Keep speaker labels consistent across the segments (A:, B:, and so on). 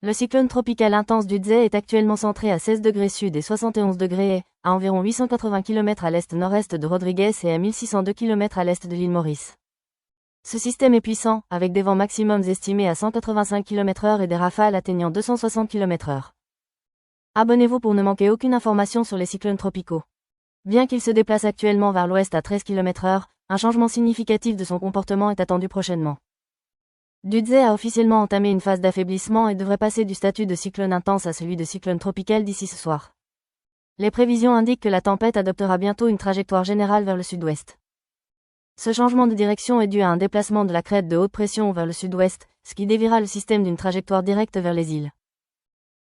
A: Le cyclone tropical intense Dudzey est actuellement centré à 16 degrés sud et 71 degrés à environ 880 km à l'est-nord-est de Rodrigues et à 1602 km à l'est de l'île Maurice. Ce système est puissant, avec des vents maximums estimés à 185 km/h et des rafales atteignant 260 km/h. Abonnez-vous pour ne manquer aucune information sur les cyclones tropicaux. Bien qu'il se déplace actuellement vers l'ouest à 13 km/h, un changement significatif de son comportement est attendu prochainement. Dudzey a officiellement entamé une phase d'affaiblissement et devrait passer du statut de cyclone intense à celui de cyclone tropical d'ici ce soir. Les prévisions indiquent que la tempête adoptera bientôt une trajectoire générale vers le sud-ouest. Ce changement de direction est dû à un déplacement de la crête de haute pression vers le sud-ouest, ce qui déviera le système d'une trajectoire directe vers les îles.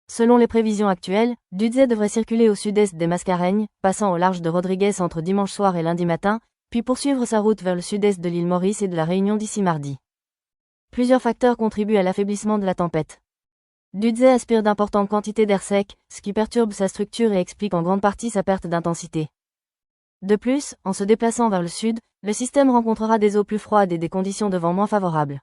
A: Selon les prévisions actuelles, Dudzey devrait circuler au sud-est des Mascareignes, passant au large de Rodrigues entre dimanche soir et lundi matin, puis poursuivre sa route vers le sud-est de l'île Maurice et de la Réunion d'ici mardi. Plusieurs facteurs contribuent à l'affaiblissement de la tempête. Dudzey aspire d'importantes quantités d'air sec, ce qui perturbe sa structure et explique en grande partie sa perte d'intensité. De plus, en se déplaçant vers le sud, le système rencontrera des eaux plus froides et des conditions de vent moins favorables.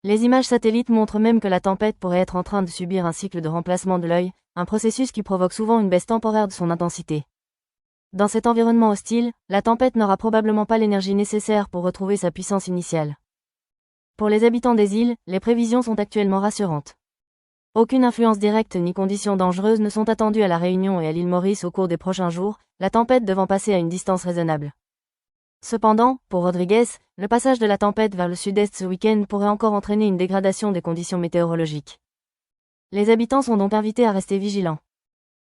A: Les images satellites montrent même que la tempête pourrait être en train de subir un cycle de remplacement de l'œil, un processus qui provoque souvent une baisse temporaire de son intensité. Dans cet environnement hostile, la tempête n'aura probablement pas l'énergie nécessaire pour retrouver sa puissance initiale. Pour les habitants des îles, les prévisions sont actuellement rassurantes. Aucune influence directe ni conditions dangereuses ne sont attendues à la Réunion et à l'île Maurice au cours des prochains jours, la tempête devant passer à une distance raisonnable. Cependant, pour Rodrigues, le passage de la tempête vers le sud-est ce week-end pourrait encore entraîner une dégradation des conditions météorologiques. Les habitants sont donc invités à rester vigilants.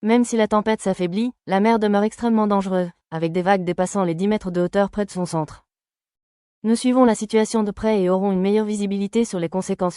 A: Même si la tempête s'affaiblit, la mer demeure extrêmement dangereuse, avec des vagues dépassant les 10 mètres de hauteur près de son centre. Nous suivons la situation de près et aurons une meilleure visibilité sur les conséquences